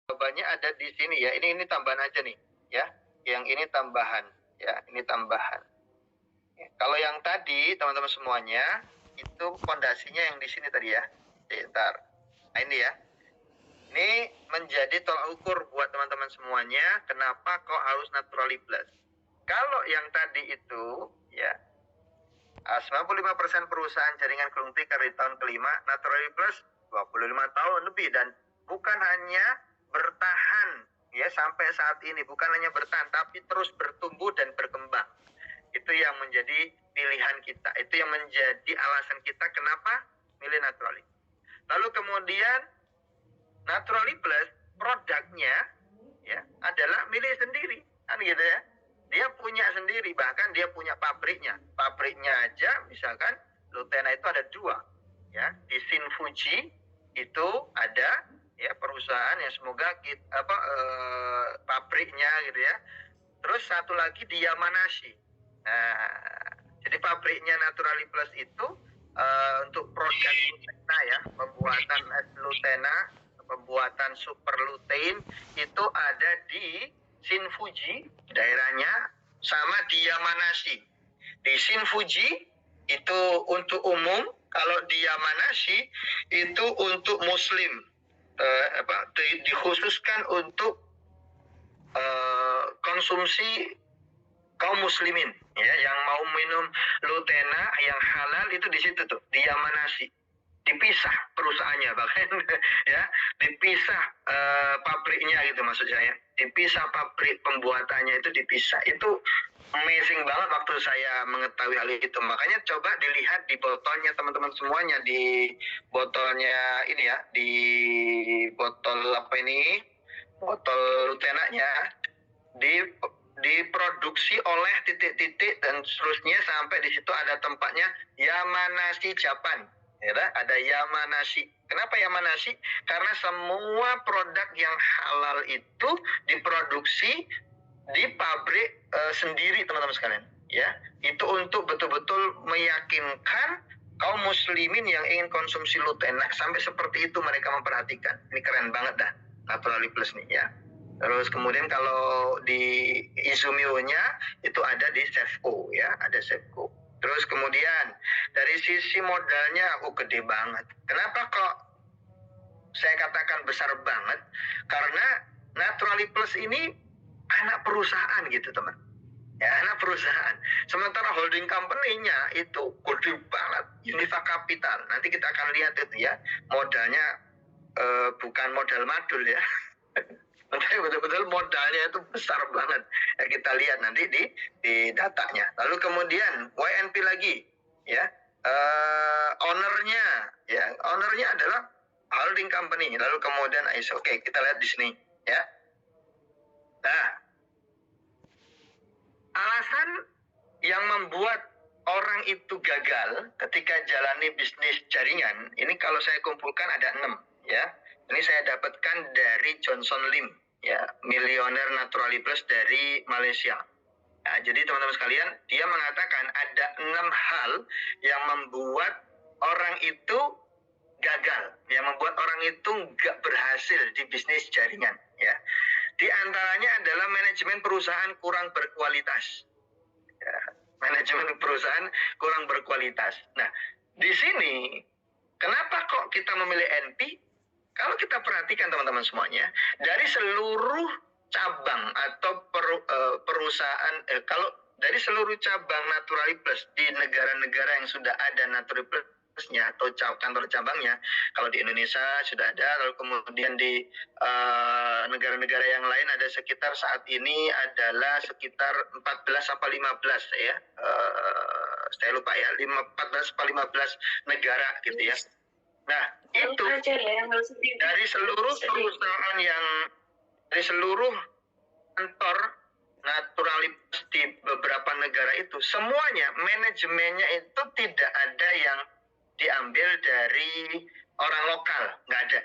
jawabannya ada di sini ya. Ini tambahan aja nih ya. Yang ini tambahan ya. Ini tambahan. Ya. Kalau yang tadi teman-teman semuanya itu fondasinya yang di sini tadi ya. Bentar. Nah ini ya. Ini menjadi tolak ukur buat teman-teman semuanya. Kenapa kok harus naturally plus? Kalau yang tadi itu ya 95% perusahaan jaringan gulung tikar di tahun kelima, naturally plus 25 tahun lebih, dan bukan hanya bertahan ya sampai saat ini, bukan hanya bertahan tapi terus bertumbuh dan berkembang. Itu yang menjadi pilihan kita, itu yang menjadi alasan kita kenapa milih naturally. Lalu kemudian naturally plus produknya ya adalah milih sendiri kan gitu ya. Dia punya sendiri, bahkan dia punya pabriknya. Pabriknya aja misalkan Lutena itu ada 2 ya. Di Shin-Fuji itu ada ya perusahaan yang semoga kita, pabriknya gitu ya. Terus satu lagi di Yamanashi. Nah, jadi pabriknya Naturally Plus itu untuk produk Lutena ya, pembuatan es Lutena, pembuatan super lutein itu ada di Shin-Fuji daerahnya, sama di Yamanashi. Di Shin-Fuji itu untuk umum, kalau di Yamanashi itu untuk muslim, dikhususkan untuk konsumsi kaum muslimin ya, yang mau minum Lutena yang halal itu di situ tuh, di Yamanashi. Dipisah perusahaannya bahkan ya, dipisah pabriknya gitu maksud saya, dipisah pabrik pembuatannya itu dipisah. Itu amazing banget waktu saya mengetahui hal itu. Makanya coba dilihat di botolnya teman-teman semuanya, di botolnya ini ya, di botol apa ini, botol Lutenanya diproduksi oleh titik-titik dan seterusnya sampai di situ ada tempatnya Yamanashi Japan. Ya, ada Yamanashi. Kenapa Yamanashi? Karena semua produk yang halal itu diproduksi di pabrik sendiri teman-teman sekalian. Ya, itu untuk betul-betul meyakinkan kaum muslimin yang ingin konsumsi Lutena sampai seperti itu mereka memperhatikan. Ini keren banget dah, Naturally Plus nih ya. Terus kemudian kalau di Izumio-nya itu ada di Sefco ya, ada Sefco. Terus kemudian dari sisi modalnya gede banget. Kenapa kok saya katakan besar banget? Karena Naturally Plus ini anak perusahaan gitu teman. Ya, anak perusahaan. Sementara holding company-nya itu gede banget, Unifa Capital. Nanti kita akan lihat itu ya, modalnya bukan modal madul ya. Betul-betul modalnya itu besar banget ya, kita lihat nanti di datanya. Lalu kemudian YNP lagi ya, ownernya ya, ownernya adalah holding company. Lalu kemudian ISO. Oke, kita lihat di sini ya. Nah, alasan yang membuat orang itu gagal ketika jalani bisnis jaringan ini, kalau saya kumpulkan ada 6 ya. Ini saya dapatkan dari Johnson Lim ya, Millionaire Naturally Plus dari Malaysia. Nah, jadi teman-teman sekalian, dia mengatakan ada 6 hal yang membuat orang itu gagal, yang membuat orang itu nggak berhasil di bisnis jaringan ya. Di antaranya adalah manajemen perusahaan kurang berkualitas. Ya, manajemen perusahaan kurang berkualitas. Nah, di sini kenapa kok kita memilih NP? Kalau kita perhatikan teman-teman semuanya, dari seluruh cabang atau perusahaan, kalau dari seluruh cabang Naturally Plus di negara-negara yang sudah ada Naturally Plusnya atau kantor cabangnya, kalau di Indonesia sudah ada, lalu kemudian di negara-negara yang lain ada sekitar saat ini adalah sekitar 14 apa 15 ya, saya lupa ya, 14 apa 15 negara gitu ya. Nah, itu dari seluruh perusahaan yang, dari seluruh kantor Naturally di beberapa negara itu, semuanya manajemennya itu tidak ada yang diambil dari orang lokal, nggak ada.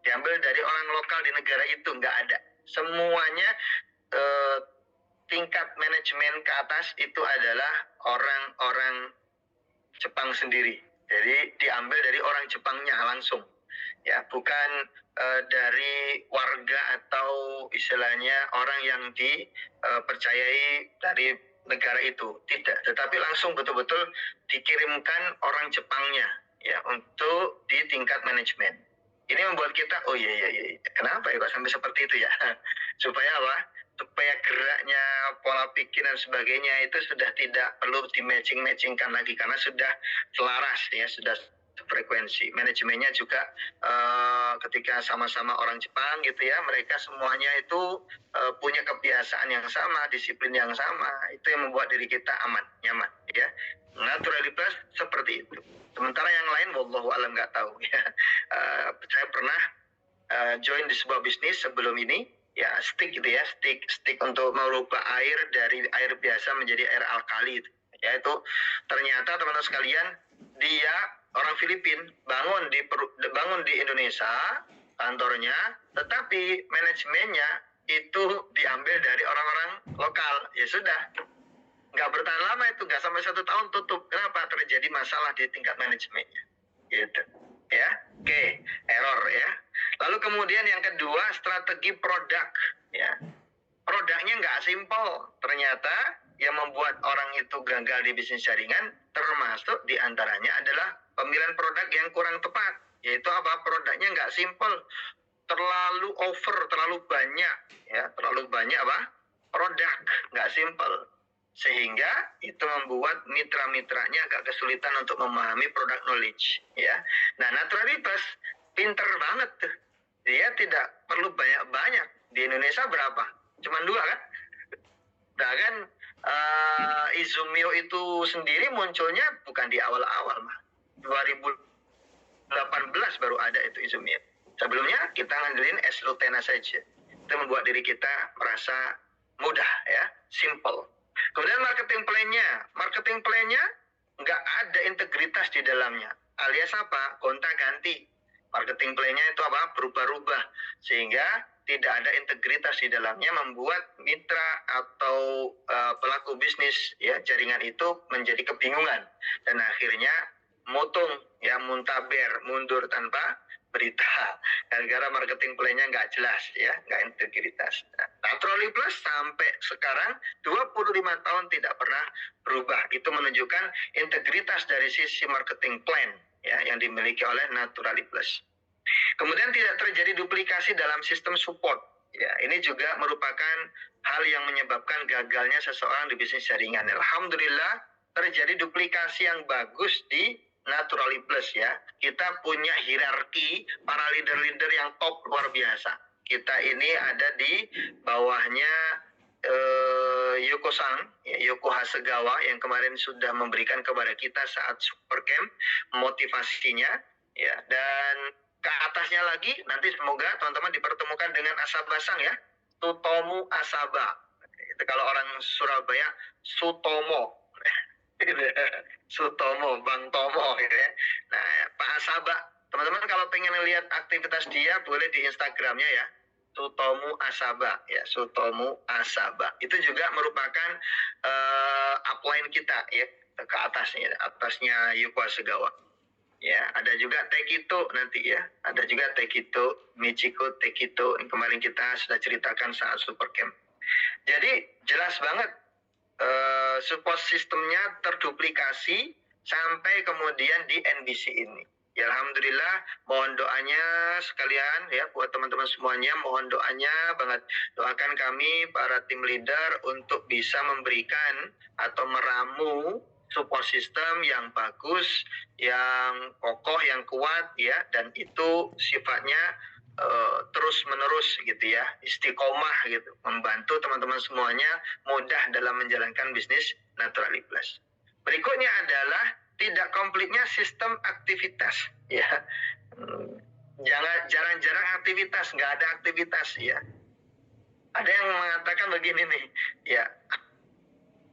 Diambil dari orang lokal di negara itu, nggak ada. Semuanya tingkat manajemen ke atas itu adalah orang-orang Jepang sendiri. Jadi diambil dari orang Jepangnya langsung, ya, bukan dari warga atau istilahnya orang yang dipercayai dari negara itu, tidak, tetapi langsung betul-betul dikirimkan orang Jepangnya ya untuk di tingkat manajemen. Ini membuat kita, oh iya, kenapa ya kok sampai seperti itu ya? Supaya apa? Supaya geraknya, pola pikir dan sebagainya itu sudah tidak perlu di-matching-matchingkan lagi karena sudah selaras ya, sudah frekuensi. Manajemennya juga ketika sama-sama orang Jepang gitu ya, mereka semuanya itu punya kebiasaan yang sama, disiplin yang sama. Itu yang membuat diri kita aman, nyaman ya. Naturalitas seperti itu. Sementara yang lain wallahu alam nggak tahu ya. Saya pernah join di sebuah bisnis sebelum ini ya, stick gitu ya, stick untuk merubah air dari air biasa menjadi air alkali ya. Itu ternyata teman-teman sekalian, dia orang Filipina bangun di Indonesia kantornya, tetapi manajemennya itu diambil dari orang-orang lokal. Ya sudah, nggak bertahan lama itu, nggak sampai 1 tahun tutup. Kenapa? Terjadi masalah di tingkat manajemennya gitu ya. Oke, error ya. Lalu kemudian yang kedua, strategi produk ya. Produknya nggak simpel. Ternyata yang membuat orang itu gagal di bisnis jaringan termasuk diantaranya adalah pemilihan produk yang kurang tepat. Yaitu apa? Produknya nggak simpel, terlalu over, terlalu banyak ya, terlalu banyak apa? Produk, nggak simpel. Sehingga itu membuat mitra-mitranya agak kesulitan untuk memahami produk knowledge ya. Nah, naturalitas pinter banget tuh. Dia tidak perlu banyak-banyak. Di Indonesia berapa? Cuman 2 kan? Nah kan Izumio itu sendiri munculnya bukan di awal-awal mah. 2018 baru ada itu Izumio. Sebelumnya kita ngandelin es Lutena saja. Itu membuat diri kita merasa mudah ya, simple. Kemudian marketing plan-nya nggak ada integritas di dalamnya. Alias apa? Gonta-ganti. Marketing plan-nya itu apa? Berubah-ubah. Sehingga tidak ada integritas di dalamnya, membuat mitra atau pelaku bisnis ya jaringan itu menjadi kebingungan dan akhirnya mutung ya, muntaber, mundur tanpa berita gara-gara marketing plan-nya nggak jelas ya, nggak integritas. Nah, Trolli Plus sampai sekarang 25 tahun tidak pernah berubah. Itu menunjukkan integritas dari sisi marketing plan ya yang dimiliki oleh Naturali Plus. Kemudian tidak terjadi duplikasi dalam sistem support. Ya, ini juga merupakan hal yang menyebabkan gagalnya seseorang di bisnis jaringan. Alhamdulillah terjadi duplikasi yang bagus di Naturali Plus ya. Kita punya hierarki para leader-leader yang top luar biasa. Kita ini ada di bawahnya Yoko-san, Yoko Hasegawa yang kemarin sudah memberikan kepada kita saat Supercamp motivasinya ya, dan ke atasnya lagi nanti semoga teman-teman dipertemukan dengan Asaba-san ya, Sutomo Asaba. Itu kalau orang Surabaya Sutomo. Sutomo, Bang Tomo gitu ya. Nah, Pak Asaba, teman-teman kalau pengen lihat aktivitas dia boleh di Instagramnya ya, Sutomo Asaba ya, Sutomo Asaba. Itu juga merupakan upline kita ya, ke atasnya Yuko Hasegawa. Ya, ada juga Tekito nanti ya, ada juga Tekito, Michiko Tekito yang kemarin kita sudah ceritakan saat Supercamp. Jadi jelas banget support sistemnya terduplikasi sampai kemudian di NBC ini. Ya, alhamdulillah, mohon doanya sekalian ya buat teman-teman semuanya, mohon doanya banget, doakan kami para tim leader untuk bisa memberikan atau meramu support system yang bagus, yang kokoh, yang kuat ya, dan itu sifatnya terus menerus gitu ya, istiqomah gitu, membantu teman-teman semuanya mudah dalam menjalankan bisnis Naturali Plus. Berikutnya adalah tidak komplitnya sistem aktivitas ya. Jarang-jarang aktivitas, nggak ada aktivitas ya. Ada yang mengatakan begini nih ya,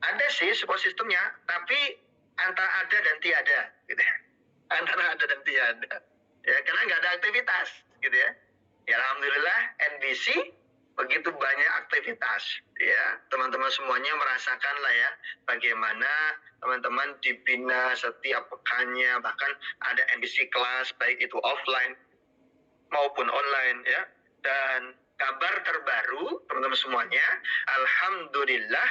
ada sih support sistemnya, tapi antara ada dan tiada gitu ya. Antara ada dan tiada ya, karena nggak ada aktivitas gitu ya. Ya, alhamdulillah NBC begitu banyak aktivitas ya, teman-teman semuanya merasakan lah ya bagaimana teman-teman dibina setiap pekannya, bahkan ada NBC kelas baik itu offline maupun online ya. Dan kabar terbaru teman-teman semuanya, alhamdulillah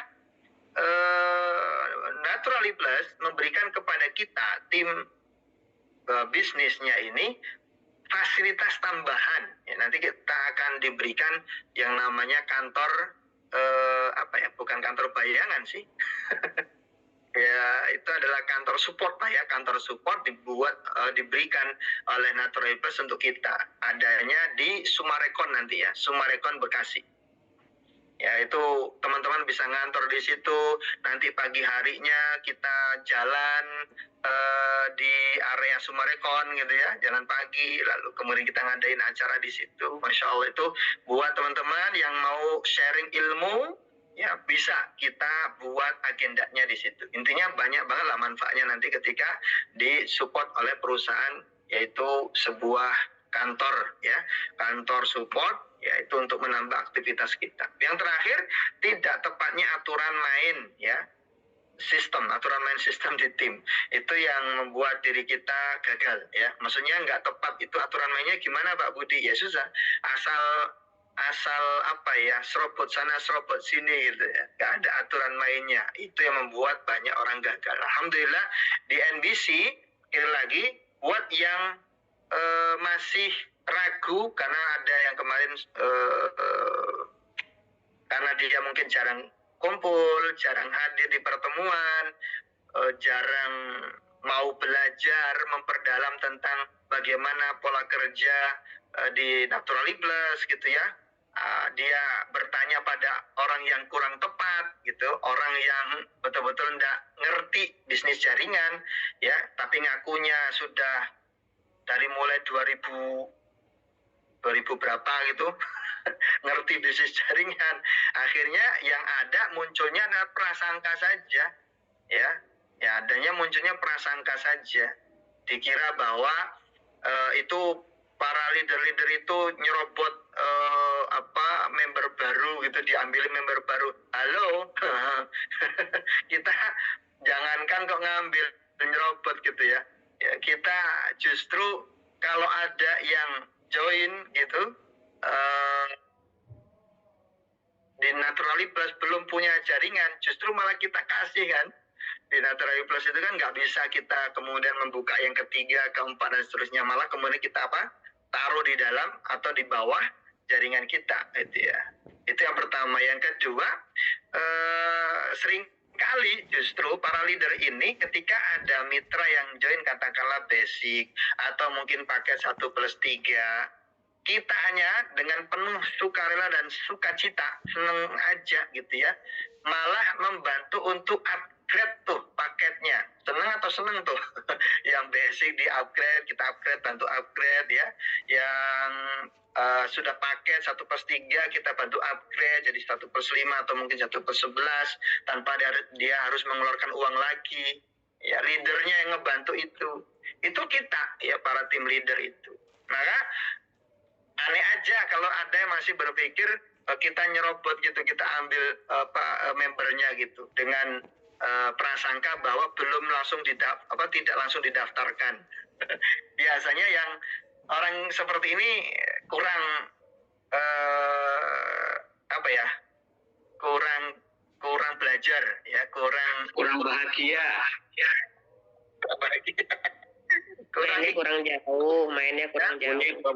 Naturally Plus memberikan kepada kita tim bisnisnya ini fasilitas tambahan. Ya, nanti kita akan diberikan yang namanya kantor bukan kantor bayangan sih. Ya, itu adalah kantor support lah ya. Kantor support diberikan oleh Naturally Plus untuk kita. Adanya di Sumarekon nanti ya, Sumarekon Bekasi. Ya, itu teman-teman bisa ngantor di situ. Nanti pagi harinya kita jalan di area Sumarekon gitu ya, jalan pagi, lalu kemudian kita ngadain acara di situ. Masya Allah, itu buat teman-teman yang mau sharing ilmu, ya bisa kita buat agendanya di situ. Intinya banyak banget lah manfaatnya nanti ketika disupport oleh perusahaan, yaitu sebuah kantor ya, kantor support, yaitu untuk menambah aktivitas kita. Yang terakhir, tidak tepatnya aturan main ya, aturan main sistem di tim itu yang membuat diri kita gagal ya. Maksudnya nggak tepat itu aturan mainnya gimana Pak Budi? Ya susah, asal serobot sana serobot sini gitu ya, nggak ada aturan mainnya. Itu yang membuat banyak orang gagal. Alhamdulillah di NBC sekali lagi buat yang masih ragu karena ada yang kemarin karena dia mungkin jarang kumpul, jarang hadir di pertemuan, jarang mau belajar memperdalam tentang bagaimana pola kerja di Naturally Plus gitu ya. Dia bertanya pada orang yang kurang tepat gitu, orang yang betul-betul tidak ngerti bisnis jaringan ya, tapi ngakunya sudah dari mulai 2000 berapa gitu ngerti bisnis jaringan. Akhirnya yang ada munculnya adalah prasangka saja ya, adanya munculnya prasangka saja, dikira bahwa itu para leader-leader itu nyerobot member baru gitu, diambil member baru. Halo kita jangankan kok ngambil nyerobot gitu ya, kita justru kalau ada yang join gitu di Naturally Plus belum punya jaringan, justru malah kita kasih kan. Di Naturally Plus itu kan nggak bisa kita kemudian membuka yang ketiga, keempat dan seterusnya, malah kemudian kita taruh di dalam atau di bawah jaringan kita itu ya. Itu yang pertama. Yang kedua, sering kali justru para leader ini ketika ada mitra yang join katakanlah basic atau mungkin paket 1+3, kita hanya dengan penuh sukarela dan sukacita, seneng aja gitu ya, malah membantu untuk upgrade tuh paketnya. Seneng atau seneng tuh yang basic di upgrade, kita upgrade, bantu upgrade ya. Yang sudah paket 1+3 kita bantu upgrade jadi 1+5 atau mungkin 1+11 tanpa dia harus mengeluarkan uang lagi ya. Leadernya yang ngebantu itu kita ya, para tim leader itu. Maka aneh aja kalau ada yang masih berpikir kita nyerobot gitu, kita ambil membernya gitu dengan prasangka bahwa belum langsung tidak langsung didaftarkan. Biasanya yang orang seperti ini kurang kurang belajar ya, kurang bahagia ya. Kurang jauh, mainnya kurang jauh. Mainnya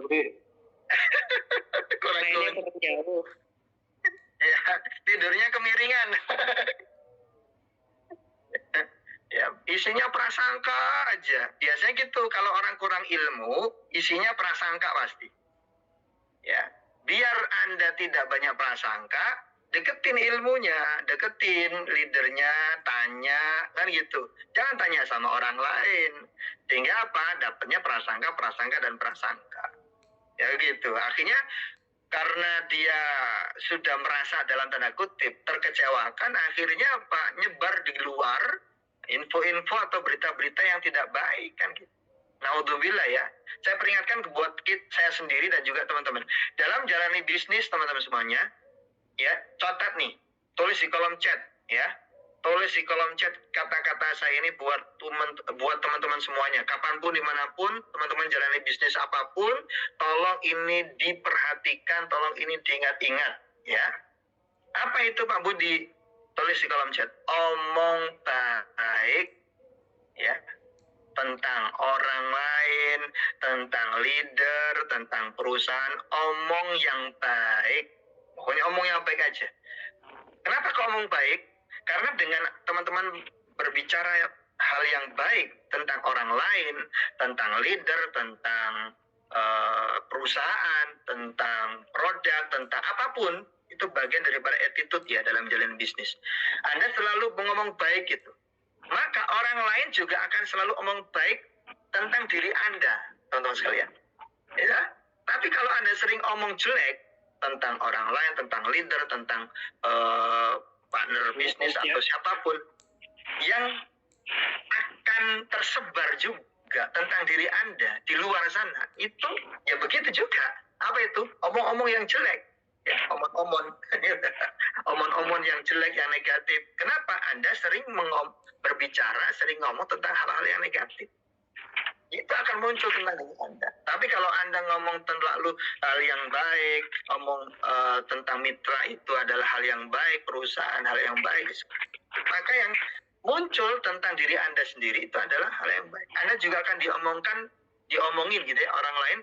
kurang jauh. Ya, tidurnya kemiringan. Ya, isinya prasangka aja. Biasanya gitu, kalau orang kurang ilmu, isinya prasangka pasti. Ya, biar Anda tidak banyak prasangka, deketin ilmunya, deketin leadernya, tanya, kan gitu. Jangan tanya sama orang lain. Sehingga apa? Dapatnya prasangka, dan prasangka. Ya gitu. Akhirnya karena dia sudah merasa dalam tanda kutip terkecewakan, akhirnya apa? Nyebar di luar info-info atau berita-berita yang tidak baik kan gitu. Naudzubillah ya. Saya peringatkan buat saya sendiri dan juga teman-teman. Dalam jalani bisnis teman-teman semuanya, ya, catat nih, tulis di kolom chat ya. Tulis di kolom chat kata-kata saya ini buat teman-teman semuanya. Kapanpun, dimanapun, teman-teman jalani bisnis apapun, tolong ini diperhatikan, tolong ini diingat-ingat ya. Apa itu Pak Budi? Tulis di kolom chat. Omong baik ya tentang orang lain, tentang leader, tentang perusahaan, omong yang baik. Pokoknya omong yang baik aja. Kenapa kok omong baik? Karena dengan teman-teman berbicara hal yang baik tentang orang lain, tentang leader, tentang perusahaan, tentang produk, tentang apapun, itu bagian daripada attitude ya dalam jalan bisnis. Anda selalu ngomong baik gitu. Maka orang lain juga akan selalu omong baik tentang diri Anda, teman-teman sekalian. Ya. Tapi kalau Anda sering omong jelek tentang orang lain, tentang leader, tentang partner bisnis atau siapapun, yang akan tersebar juga tentang diri Anda di luar sana, itu ya begitu juga. Apa itu? Omong-omong yang jelek. Ya, omong-omong omong-omong yang jelek, yang negatif. Kenapa? Anda sering berbicara, sering ngomong tentang hal-hal yang negatif. Itu akan muncul tentang diri Anda. Tapi kalau Anda ngomong terlalu hal yang baik, ngomong tentang mitra itu adalah hal yang baik, perusahaan hal yang baik, maka yang muncul tentang diri Anda sendiri itu adalah hal yang baik. Anda juga akan diomongin gitu ya, orang lain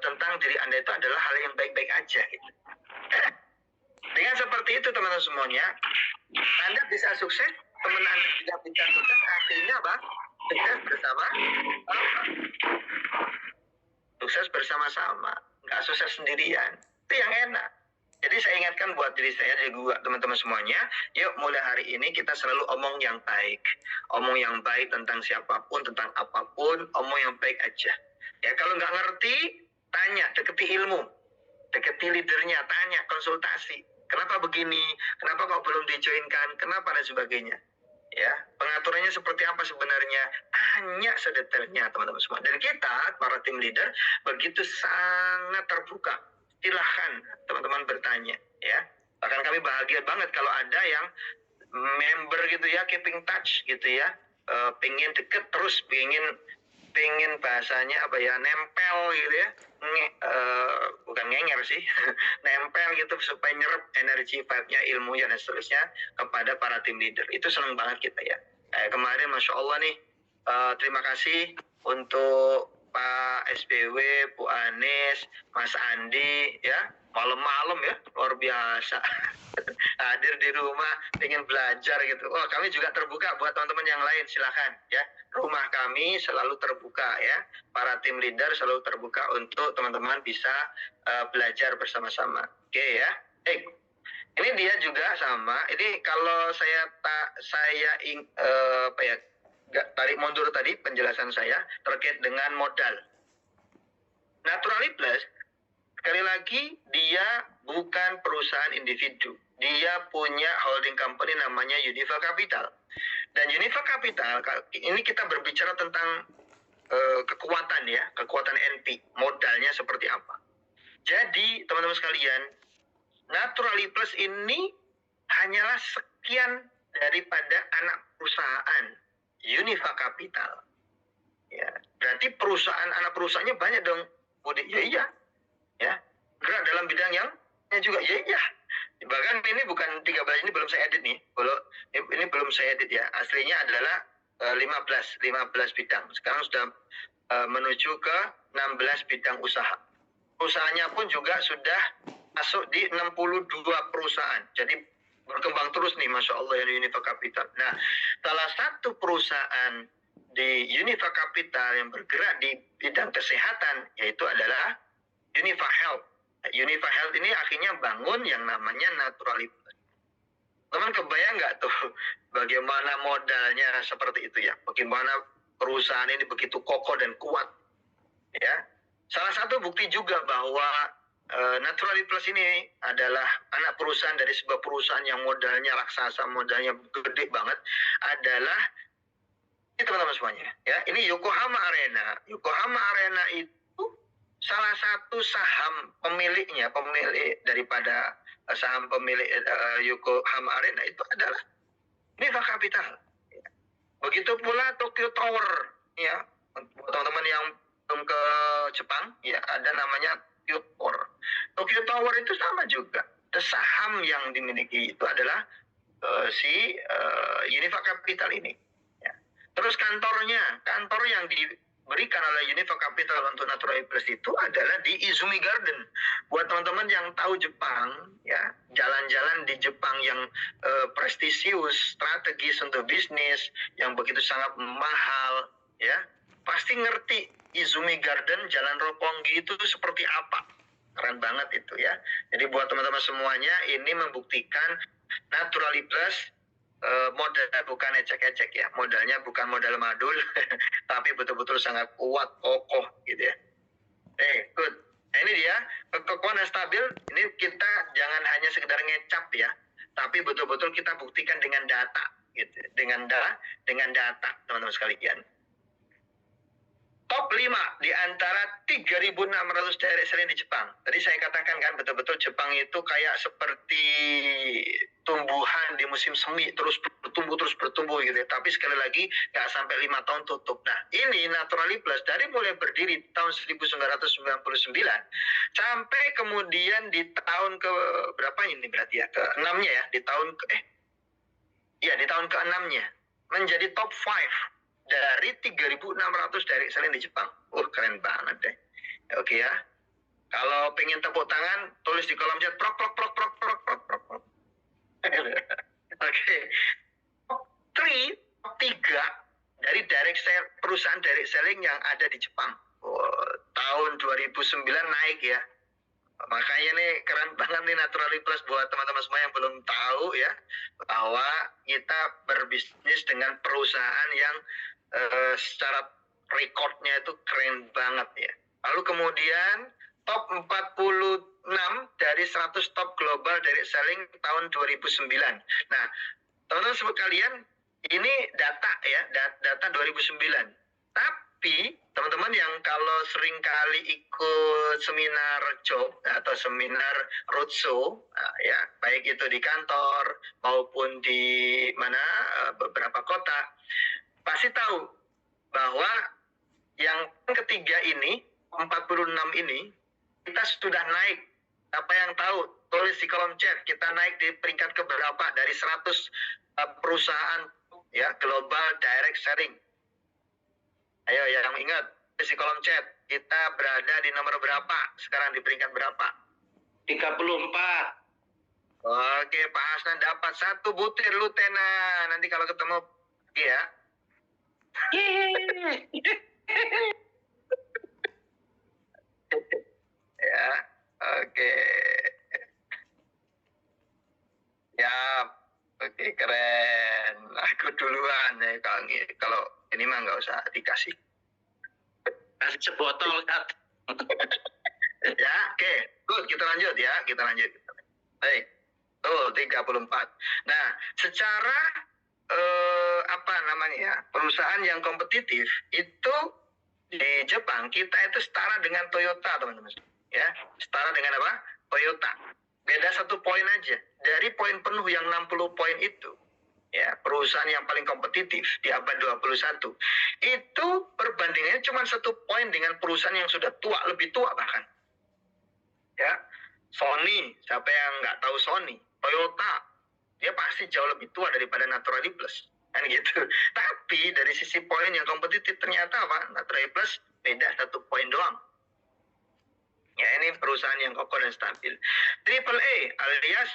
tentang diri Anda itu adalah hal yang baik-baik aja gitu. Dengan seperti itu teman-teman semuanya, Anda bisa sukses, teman Anda tidak bisa sukses, artinya apa? Sukses bersama-sama. Sukses bersama-sama, nggak sukses sendirian. Itu yang enak. Jadi saya ingatkan buat diri saya dan juga teman-teman semuanya, yuk mulai hari ini kita selalu omong yang baik. Omong yang baik tentang siapapun, tentang apapun, omong yang baik aja. Ya kalau nggak ngerti, tanya, deketi ilmu. Deketi leadernya, tanya, konsultasi. Kenapa begini? Kenapa kok belum dijoinkan? Kenapa dan sebagainya? Ya, pengaturannya seperti apa sebenarnya? Tanya sedetailnya teman-teman semua. Dan kita, para tim leader, begitu sangat terbuka. Silahkan teman-teman bertanya, ya. Bahkan kami bahagia banget kalau ada yang member gitu ya, keeping touch gitu ya, pengen deket terus, pengen bahasanya apa ya, nempel gitu ya, bukan ngenger sih, nempel gitu supaya nyerap energi, vibe-nya, ilmunya dan seterusnya kepada para tim leader. Itu senang banget kita ya. Kemarin Masya Allah nih, terima kasih untuk Pak SBW, Bu Anies, Mas Andi ya, malam-malam ya, luar biasa. Hadir di rumah, pengen belajar gitu. Oh, kami juga terbuka buat teman-teman yang lain, silakan ya. Rumah kami selalu terbuka ya. Para tim leader selalu terbuka untuk teman-teman bisa belajar bersama-sama. Oke ya. Ini dia juga sama. Ini kalau tarik mundur tadi penjelasan saya terkait dengan modal. Naturally Plus, sekali lagi dia bukan perusahaan individu. Dia punya holding company namanya Unifa Capital. Dan Unifa Capital, ini kita berbicara tentang kekuatan ya, kekuatan NP, modalnya seperti apa. Jadi teman-teman sekalian, Naturally Plus ini hanyalah sekian daripada anak perusahaan Unifa Capital. Ya, berarti perusahaan anak perusahaannya banyak dong, Budi. Ya iya, ya. Gerak dalam bidang yang juga ya iya. Bahkan ini bukan 13, ini belum saya edit nih. Ini belum saya edit ya. Aslinya adalah 15 bidang. Sekarang sudah menuju ke 16 bidang usaha. Usahanya pun juga sudah masuk di 62 perusahaan. Jadi berkembang terus nih, Masya Allah ya, Unifa Capital. Nah, salah satu perusahaan di Unifa Capital yang bergerak di bidang kesehatan yaitu adalah Unifa Health. Unifa Health ini akhirnya bangun yang namanya Naturally Plus. Teman kebayang nggak tuh bagaimana modalnya seperti itu ya? Bagaimana perusahaan ini begitu kokoh dan kuat ya? Salah satu bukti juga bahwa Naturally Plus ini adalah anak perusahaan dari sebuah perusahaan yang modalnya raksasa, modalnya gede banget, adalah ini teman-teman semuanya ya. Ini Yokohama Arena. Yokohama Arena itu salah satu saham pemilik daripada saham pemilik Yokohama Arena itu adalah Unifa Capital. Ya. Begitu pula Tokyo Tower ya. Teman-teman yang belum ke Jepang ya, ada namanya Tokyo Tower. Tokyo Tower itu sama juga. saham yang dimiliki itu adalah si Unifa Capital ini. Ya. Terus kantor yang diberikan oleh Unifa Capital untuk Natural Plus itu adalah di Izumi Garden. Buat teman-teman yang tahu Jepang, ya, jalan-jalan di Jepang yang prestisius, strategis untuk bisnis, yang begitu sangat mahal, ya, pasti ngerti Izumi Garden, Jalan Roppongi itu seperti apa. Keren banget itu ya. Jadi buat teman-teman semuanya, ini membuktikan Naturally Plus modal bukan ecek-ecek ya, modalnya bukan modal madul tapi betul-betul sangat kuat, kokoh gitu ya. Good. Nah, ini dia kekokohan dan stabil. Ini kita jangan hanya sekedar ngecap ya, tapi betul-betul kita buktikan dengan data gitu, dengan data teman-teman sekalian. Top 5 di antara 3.600 direct selling di Jepang. Tadi saya katakan kan, betul-betul Jepang itu kayak seperti tumbuhan di musim semi, terus bertumbuh gitu ya. Tapi sekali lagi nggak sampai 5 tahun tutup. Nah, ini Naturally Plus dari mulai berdiri tahun 1999 sampai kemudian di tahun ke berapa ini berarti ya? Ke-6-nya ya, di tahun ke-6-nya menjadi top 5 dari 3.600 direct selling di Jepang. Keren banget deh. Oke ya. Kalau pengen tepuk tangan, tulis di kolom chat prok. Oke. Top 3 dari perusahaan direct selling yang ada di Jepang. Tahun 2009 naik ya. Makanya nih keren banget nih Naturally Plus buat teman-teman semua yang belum tahu ya, bahwa kita berbisnis dengan perusahaan yang secara rekodnya itu keren banget ya. Lalu kemudian top 46 dari 100 top global direct selling tahun 2009. Nah, teman-teman sekalian, ini data ya, data 2009. Tapi teman-teman yang kalau sering kali ikut seminar job atau seminar roadshow, ya, baik itu di kantor maupun di mana beberapa kota, pasti tahu bahwa yang ketiga ini, 46 ini, kita sudah naik. Apa yang tahu? Tulis di kolom chat. Kita naik di peringkat keberapa dari 100 perusahaan ya global direct selling. Ayo yang ingat, tulis di kolom chat. Kita berada di nomor berapa? Sekarang di peringkat berapa? 34. Oke, Pak Hasnan dapat 1 butir Lutena. Nanti kalau ketemu ya. Ya, oke. Ya, oke, keren. Aku duluan ya, kalau ini mah nggak usah dikasih. Kasih sebotol kan. Ya, oke. Good, kita lanjut ya, Baik. Tuh, 34. Nah, secara perusahaan yang kompetitif itu di Jepang kita itu setara dengan Toyota, teman-teman. Ya, setara dengan apa? Toyota. Beda 1 poin aja. Dari poin penuh yang 60 poin itu, ya, perusahaan yang paling kompetitif di abad 21 itu perbandingannya cuma 1 poin dengan perusahaan yang sudah tua, lebih tua bahkan. Ya, Sony, siapa yang nggak tahu Sony? Toyota, dia pasti jauh lebih tua daripada Naturally Plus, kan gitu. Tapi dari sisi poin yang kompetitif ternyata apa? Naturally Plus beda 1 poin doang. Ya, ini perusahaan yang kokoh dan stabil. AAA alias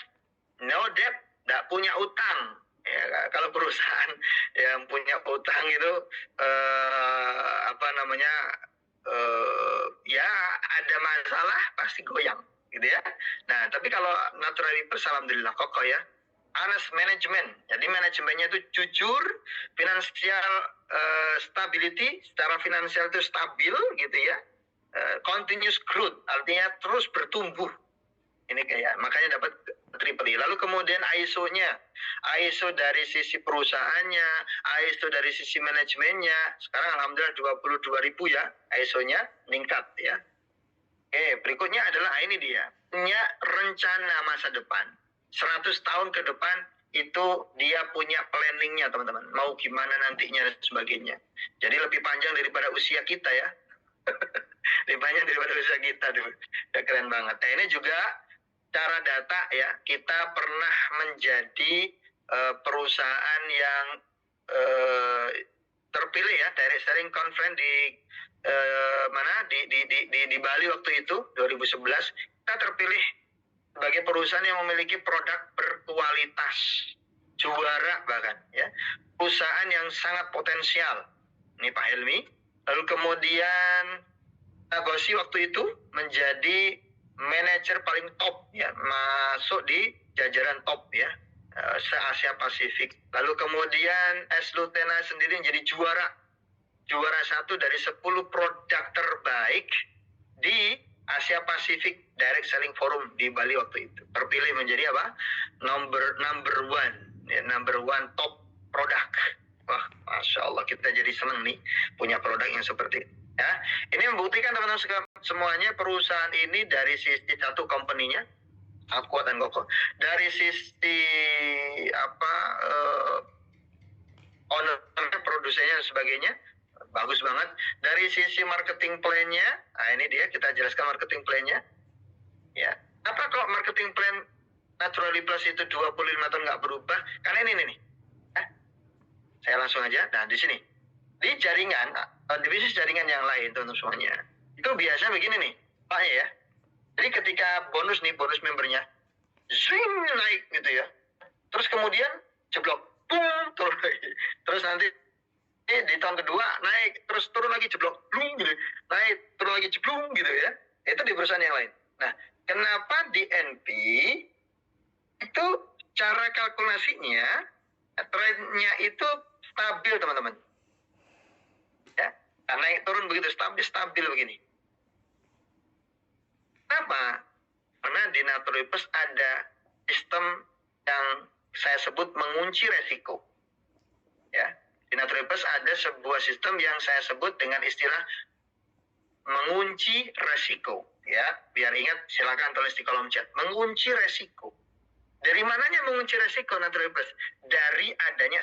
no debt, nggak punya utang. Ya, kalau perusahaan yang punya utang itu ya ada masalah pasti goyang, gitu ya. Nah, tapi kalau Naturally Plus alhamdulillah kokoh ya. Honest management, jadi manajemennya itu jujur, finansial stability, secara finansial itu stabil, gitu ya. Continuous growth, artinya terus bertumbuh. Ini kayak makanya dapat AAA. Lalu kemudian ISO-nya, ISO dari sisi perusahaannya, ISO dari sisi manajemennya, sekarang alhamdulillah 22.000 ya, ISO-nya meningkat ya. Oke, berikutnya adalah ini dia, punya rencana masa depan. 100 tahun ke depan itu dia punya planningnya, teman-teman. Mau gimana nantinya dan sebagainya. Jadi lebih panjang daripada usia kita ya. Lebih banyak daripada usia kita tuh. Ya, keren banget. Nah, ini juga secara data ya, kita pernah menjadi perusahaan yang terpilih ya, Direct Selling Conference di di Bali waktu itu 2011. Kita terpilih sebagai perusahaan yang memiliki produk berkualitas, juara bahkan ya, perusahaan yang sangat potensial. Ini Pak Helmi. Lalu kemudian Gosi waktu itu menjadi manajer paling top ya, masuk di jajaran top ya, se-Asia Pasifik. Lalu kemudian Lutena sendiri menjadi juara 1 dari 10 produk terbaik di Asia Pasifik Direct Selling Forum di Bali waktu itu. Terpilih menjadi apa? Number one top produk. Wah, Masya Allah, kita jadi senang nih punya produk yang seperti itu. Ya, ini membuktikan teman-teman semuanya, perusahaan ini dari sisi satu company-nya sangat kuat dan kokoh. Dari sisi owner-nya, produsennya dan sebagainya bagus banget. Dari sisi marketing plan-nya, nah ini dia, kita jelaskan marketing plan-nya. Ya, apa kok marketing plan Naturally Plus itu 25 tahun nggak berubah? Karena ini nih. Saya langsung aja. Nah, di sini. Di jaringan, di bisnis jaringan yang lain, teman-teman semuanya. Itu biasa begini nih, Pak ya. Jadi ketika bonus membernya, zoom naik gitu ya. Terus kemudian jeblok, boom, turun lagi. Terus nanti di tahun kedua naik, terus turun lagi jeblok, boom gitu. Naik, turun lagi jeblok gitu ya. Itu di perusahaan yang lain. Nah, kenapa di NP itu cara kalkulasinya, trennya itu stabil teman-teman. Ya, naik turun begitu stabil begini. Kenapa? Karena di Naturally Plus ada sistem yang saya sebut mengunci resiko. Ya, di Naturally Plus ada sebuah sistem yang saya sebut dengan istilah mengunci resiko. Ya, biar ingat silakan tulis di kolom chat. Mengunci resiko. Dari mananya mengunci resiko Naturally Plus? Dari adanya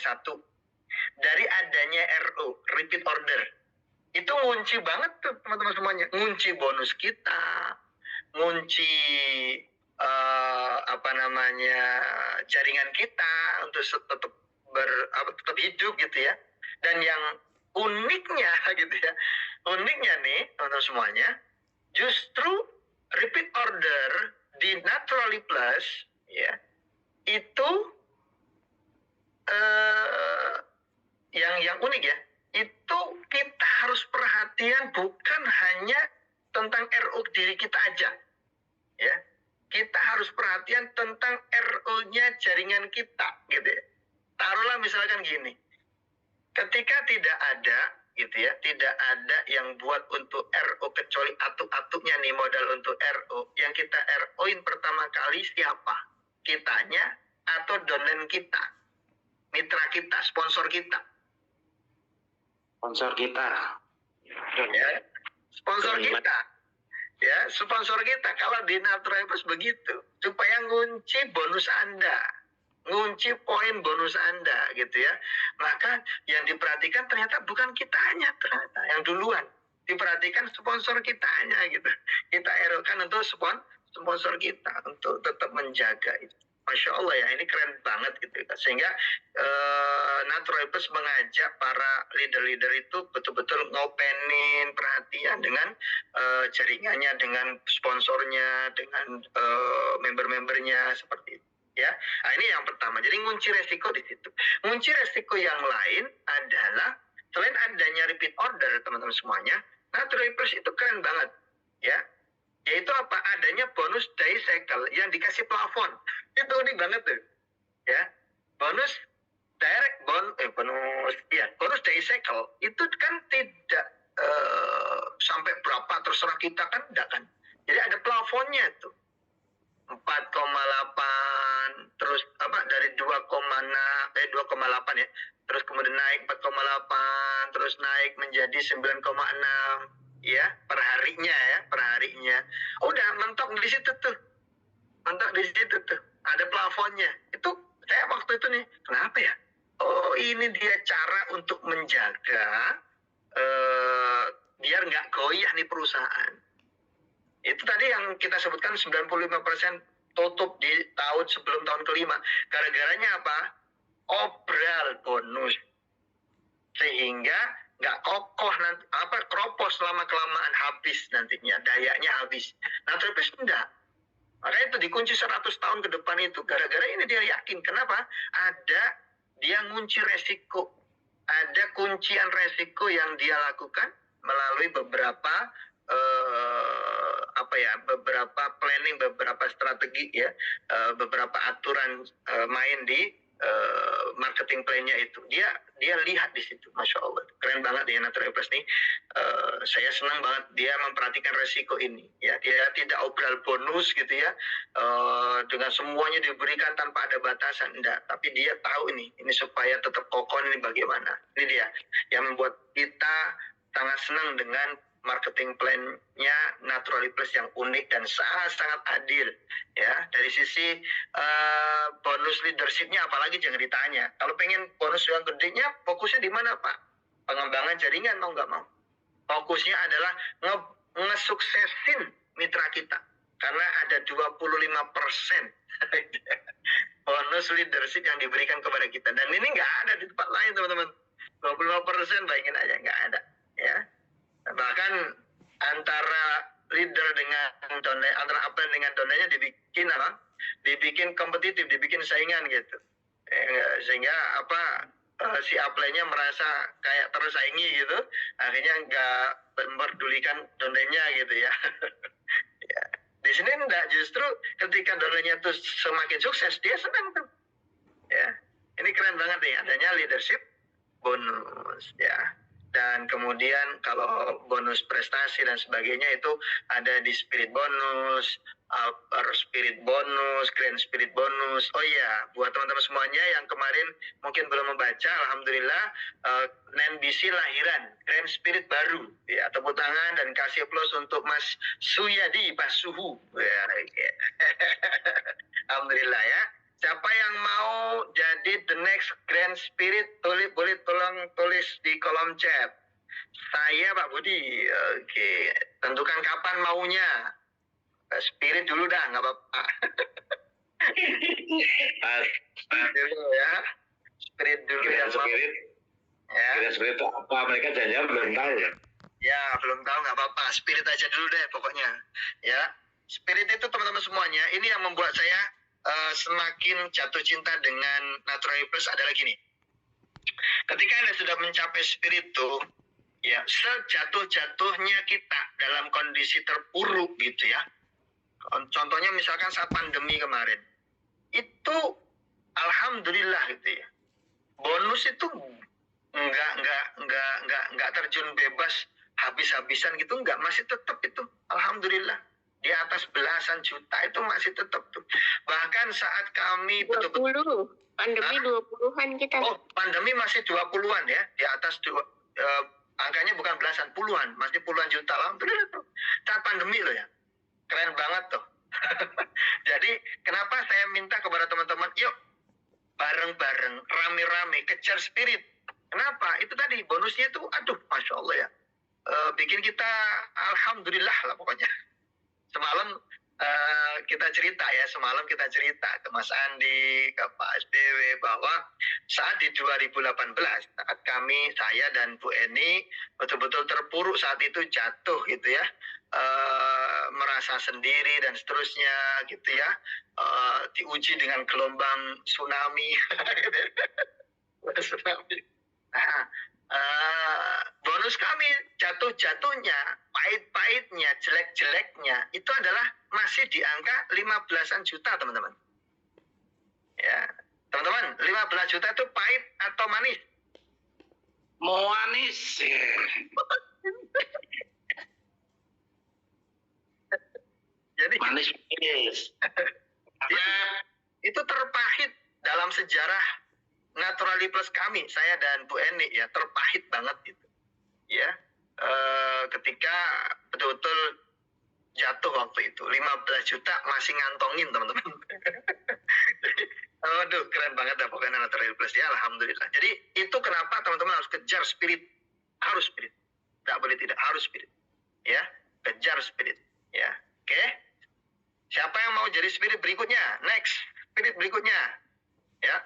dari adanya RO, repeat order. Itu ngunci banget tuh teman-teman semuanya. Ngunci bonus kita, ngunci jaringan kita untuk tetap hidup gitu ya. Dan yang uniknya gitu ya, uniknya nih teman-teman semuanya, justru repeat order di Naturally Plus ya, itu yang unik ya, itu kita harus perhatian bukan hanya tentang RO diri kita aja ya, kita harus perhatian tentang RO-nya jaringan kita gitu ya. Taruhlah misalkan gini, ketika tidak ada gitu ya, tidak ada yang buat untuk RO kecuali atuk-atuknya nih modal untuk RO, yang kita RO-in pertama kali siapa? Kitanya atau downline kita, mitra kita, sponsor kita? Sponsor kita. Ya, sponsor kita. Ya, sponsor kita. Kalau di Naturally Plus begitu, supaya ngunci bonus Anda, ngunci poin bonus Anda gitu ya. Maka yang diperhatikan ternyata bukan kitanya, ternyata yang duluan. Diperhatikan sponsor kitanya gitu. Kita erokan untuk sponsor kita untuk tetap menjaga itu. Masya Allah ya, ini keren banget gitu ya. Sehingga Naturally Plus mengajak para leader-leader itu betul-betul ngopenin perhatian dengan jaringannya, dengan sponsornya, dengan member-membernya seperti itu. Ya, nah, ini yang pertama. Jadi ngunci resiko di situ. Ngunci resiko yang lain adalah selain adanya repeat order teman-teman semuanya, Naturally Plus itu keren banget, ya. Yaitu apa? Adanya bonus day cycle yang dikasih plafon. Itu unik banget tuh, ya. Bonus bonus day cycle itu kan tidak sampai berapa terserah kita kan, enggak kan. Jadi ada plafonnya tuh. 4,8 terus dari 2,8 ya. Terus kemudian naik 4,8, terus naik menjadi 9,6 ya, per harinya. Udah mentok di situ tuh. Ada plafonnya. Itu saya waktu itu nih, kenapa ya? Oh, ini dia cara untuk menjaga biar nggak goyah nih perusahaan. Itu tadi yang kita sebutkan 95% tutup di tahun sebelum tahun kelima. Gara-garanya apa? Obral bonus. Sehingga nggak kokoh nanti, keropos lama kelamaan, habis nantinya, dayanya habis. Nah terus enggak. Makanya itu dikunci 100 tahun ke depan itu. Gara-gara ini dia yakin. Kenapa? Ada dia ngunci resiko. Ada kuncian resiko yang dia lakukan melalui beberapa beberapa planning, beberapa strategi ya, beberapa aturan main di marketing plan-nya itu. Dia lihat di situ, masya Allah, keren banget ya Natural Plus nih. Saya senang banget dia memperhatikan resiko ini. Ya, dia tidak obral bonus gitu ya, dengan semuanya diberikan tanpa ada batasan, enggak. Tapi dia tahu ini supaya tetap kokoh ini bagaimana. Ini dia yang membuat kita sangat senang dengan marketing plan-nya Naturally Plus yang unik dan sangat-sangat adil ya. Dari sisi bonus leadership-nya apalagi jangan ditanya. Kalau pengen bonus yang gedenya, fokusnya di mana Pak? Pengembangan jaringan, mau nggak mau. Fokusnya adalah ngesuksesin mitra kita. Karena ada 25% bonus leadership yang diberikan kepada kita. Dan ini nggak ada di tempat lain teman-teman. 25% bayangin aja, nggak ada ya. Bahkan antara leader dengan downline, antara upline dengan downline-nya dibikin kompetitif, dibikin saingan gitu. Sehingga si upline-nya merasa kayak tersaingi gitu, akhirnya nggak memperdulikan downline-nya gitu ya. Ya. Di sini enggak, justru ketika downline-nya tuh semakin sukses, dia senang tuh. Ya. Ini keren banget nih, adanya leadership bonus ya. Dan kemudian kalau bonus prestasi dan sebagainya itu ada di spirit bonus, upper spirit bonus, grand spirit bonus. Oh iya, buat teman-teman semuanya yang kemarin mungkin belum membaca, alhamdulillah NNBC lahiran grand spirit baru. Ya, tepuk tangan dan kasih aplaus untuk Mas Suyadi Pasuhu. Ya, alhamdulillah ya. Siapa yang mau jadi the next grand spirit, boleh tolong tulis di kolom chat. Saya Pak Budi. Oke, tentukan kapan maunya. Spirit dulu dah, nggak apa-apa. Dulu ya. Spirit dulu yang mau. Ya. Spirit itu apa? Mereka jangan belum tahu ya. Ya, belum tahu nggak apa-apa. Spirit aja dulu deh pokoknya. Ya, spirit itu teman-teman semuanya. Ini yang membuat saya semakin jatuh cinta dengan Natural Plus adalah gini. Ketika Anda sudah mencapai spirit itu, ya sejatuh-jatuhnya kita dalam kondisi terpuruk gitu ya. Contohnya misalkan saat pandemi kemarin, itu alhamdulillah gitu ya. Bonus itu nggak terjun bebas habis-habisan gitu, nggak, masih tetap itu alhamdulillah. Di atas belasan juta itu masih tetap tuh. Bahkan saat kami betul-betul pandemi 20-an kita. Oh, pandemi masih 20-an ya, di atas angkanya bukan belasan, puluhan, masih puluhan juta lah. Saat pandemi loh ya. Keren banget tuh. Jadi, kenapa saya minta kepada teman-teman, yuk bareng-bareng, rame-rame kejar spirit. Kenapa? Itu tadi bonusnya itu, aduh, masya Allah ya. Bikin kita alhamdulillah lah pokoknya. Semalam kita cerita ke Mas Andi, ke Pak SBW bahwa saat di 2018 saat saya dan Bu Eni betul-betul terpuruk saat itu, jatuh gitu ya, merasa sendiri dan seterusnya gitu ya, diuji dengan gelombang tsunami. Bonus kami jatuh-jatuhnya, pahit-pahitnya, jelek-jeleknya itu adalah masih di angka 15-an juta teman-teman. Ya, teman-teman, 15 juta itu pahit atau manis? Manis. Jadi manis. Ya, itu terpahit dalam sejarah Naturally Plus kami, saya dan Bu Eni ya, terpahit banget itu. Ya, ketika betul-betul jatuh waktu itu 15 juta masih ngantongin teman-teman. Aduh, keren banget dah pokoknya Natural Plus ya, alhamdulillah. Jadi itu kenapa teman-teman harus kejar spirit, harus spirit, nggak boleh tidak, harus spirit, ya, kejar spirit, ya, oke. Siapa yang mau jadi spirit berikutnya? Next, spirit berikutnya. Ya.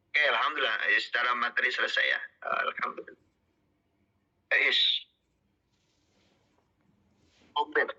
Oke, alhamdulillah. Secara materi selesai ya. Alhamdulillah. Is. Lobet.